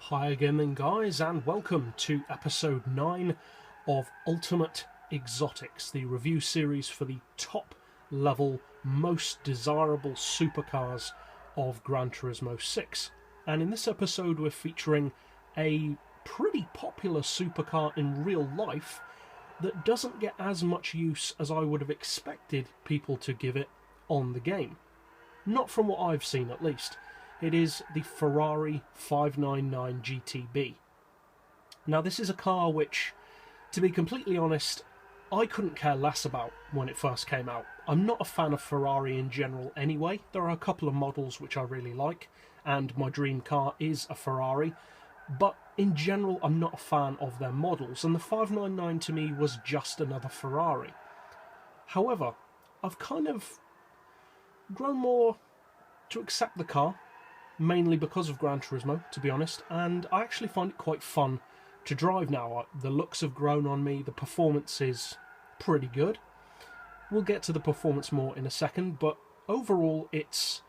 Hi again then guys, and welcome to episode 9 of Ultimate Exotics, the review series for the top level, most desirable supercars of Gran Turismo 6. And in this episode we're featuring a pretty popular supercar in real life that doesn't get as much use as I would have expected people to give it on the game. Not from what I've seen at least. It is the Ferrari 599 GTB. Now this is a car which, to be completely honest, I couldn't care less about when it first came out. I'm not a fan of Ferrari in general anyway. There are a couple of models which I really like, and my dream car is a Ferrari, but in general I'm not a fan of their models, and the 599 to me was just another Ferrari. However, I've kind of grown more to accept the car, mainly because of Gran Turismo, to be honest, and I actually find it quite fun to drive now. The looks have grown on me, the performance is pretty good. We'll get to the performance more in a second, but overall it's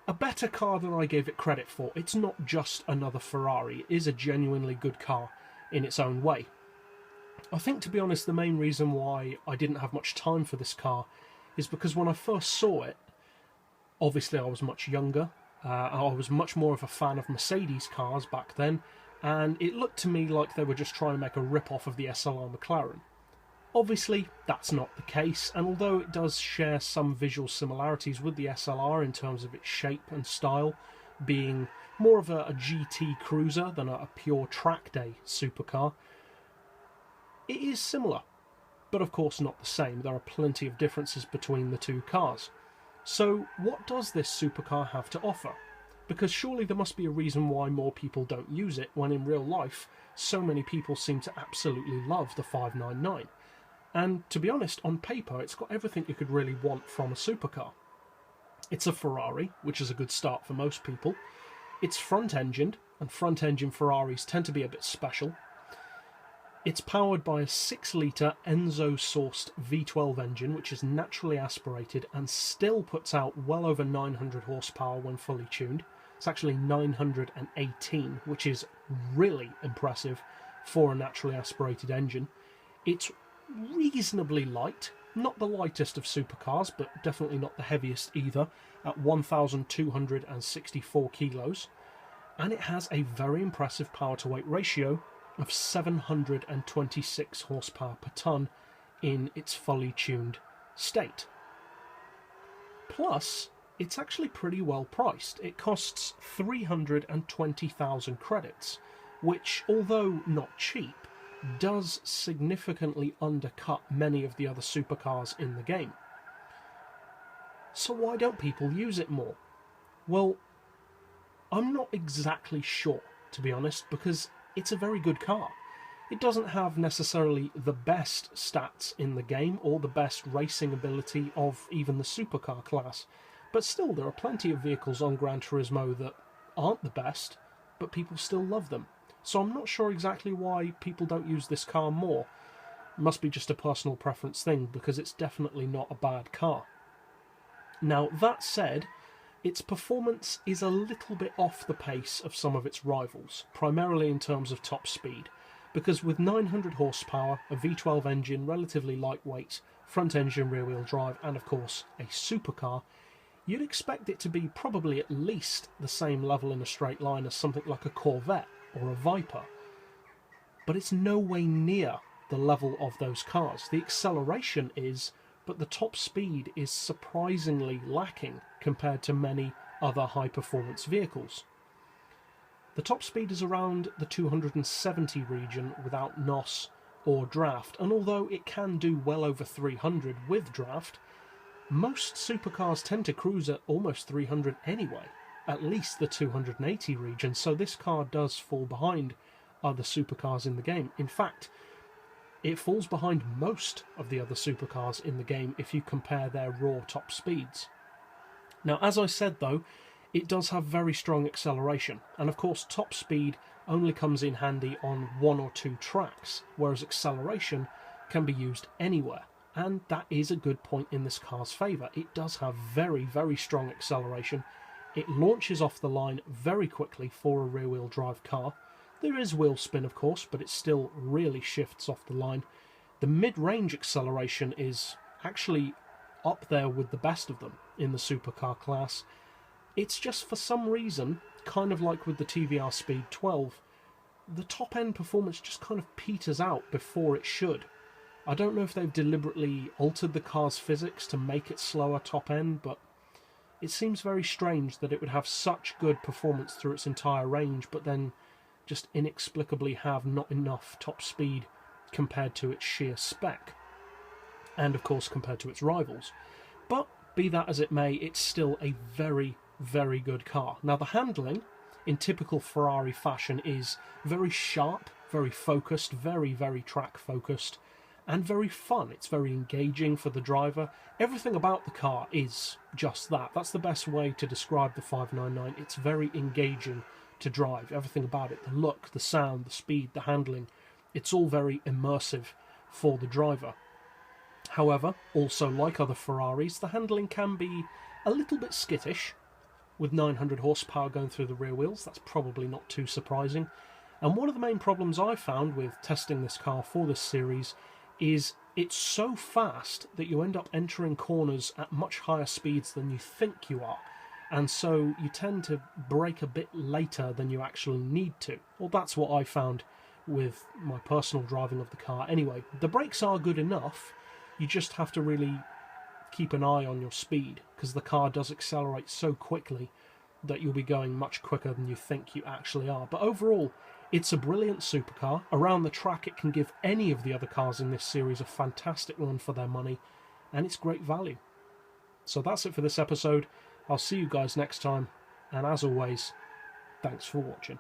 a better car than I gave it credit for. It's not just another Ferrari, it is a genuinely good car in its own way. I think, to be honest, the main reason why I didn't have much time for this car is because when I first saw it, obviously I was much younger. I was much more of a fan of Mercedes cars back then, and it looked to me like they were just trying to make a rip-off of the SLR McLaren. Obviously, that's not the case, and although it does share some visual similarities with the SLR in terms of its shape and style, being more of a GT cruiser than a pure track day supercar, it is similar, but of course not the same. There are plenty of differences between the two cars. So what does this supercar have to offer? Because surely there must be a reason why more people don't use it, when in real life so many people seem to absolutely love the 599. And to be honest, on paper it's got everything you could really want from a supercar. It's a Ferrari, which is a good start for most people. It's front-engined, and front-engine Ferraris tend to be a bit special. It's powered by a 6-litre Enzo-sourced V12 engine, which is naturally aspirated and still puts out well over 900 horsepower when fully tuned. It's actually 918, which is really impressive for a naturally aspirated engine. It's reasonably light, not the lightest of supercars, but definitely not the heaviest either, at 1,264 kilos. And it has a very impressive power-to-weight ratio of 726 horsepower per tonne in its fully tuned state. Plus, it's actually pretty well priced. It costs 320,000 credits, which, although not cheap, does significantly undercut many of the other supercars in the game. So why don't people use it more? Well, I'm not exactly sure, to be honest, because it's a very good car. It doesn't have necessarily the best stats in the game or the best racing ability of even the supercar class, but still there are plenty of vehicles on Gran Turismo that aren't the best, but people still love them. So I'm not sure exactly why people don't use this car more. It must be just a personal preference thing, because it's definitely not a bad car. Now, that said, its performance is a little bit off the pace of some of its rivals, primarily in terms of top speed, because with 900 horsepower, a V12 engine, relatively lightweight, front engine rear-wheel drive, and of course a supercar, you'd expect it to be probably at least the same level in a straight line as something like a Corvette or a Viper. But it's no way near the level of those cars. The acceleration is, but the top speed is surprisingly lacking compared to many other high-performance vehicles. The top speed is around the 270 region without NOS or draft, and although it can do well over 300 with draft, most supercars tend to cruise at almost 300 anyway, at least the 280 region, so this car does fall behind other supercars in the game. In fact, it falls behind most of the other supercars in the game if you compare their raw top speeds. Now, as I said though, it does have very strong acceleration, and of course top speed only comes in handy on 1 or 2 tracks, whereas acceleration can be used anywhere, and that is a good point in this car's favour. It does have very, very strong acceleration. It launches off the line very quickly for a rear-wheel drive car, There is wheel spin, of course, but it still really shifts off the line. The mid-range acceleration is actually up there with the best of them in the supercar class. It's just, for some reason, kind of like with the TVR Speed 12, the top-end performance just kind of peters out before it should. I don't know if they've deliberately altered the car's physics to make it slower top-end, but it seems very strange that it would have such good performance through its entire range, but then just inexplicably have not enough top speed compared to its sheer spec, and of course compared to its rivals. But be that as it may, it's still a very, very good car. Now, the handling, in typical Ferrari fashion, is very sharp, very focused, very, very track focused, and very fun. It's very engaging for the driver. Everything about the car is just that. That's the best way to describe the 599. It's very engaging to drive. Everything about it, the look, the sound, the speed, the handling, it's all very immersive for the driver. However, also like other Ferraris, the handling can be a little bit skittish. With 900 horsepower going through the rear wheels, that's probably not too surprising. And one of the main problems I found with testing this car for this series is it's so fast that you end up entering corners at much higher speeds than you think you are. And so you tend to brake a bit later than you actually need to. Well, that's what I found with my personal driving of the car. Anyway, the brakes are good enough. You just have to really keep an eye on your speed, because the car does accelerate so quickly that you'll be going much quicker than you think you actually are. But overall, it's a brilliant supercar. Around the track, it can give any of the other cars in this series a fantastic run for their money, and it's great value. So that's it for this episode. I'll see you guys next time, and as always, thanks for watching.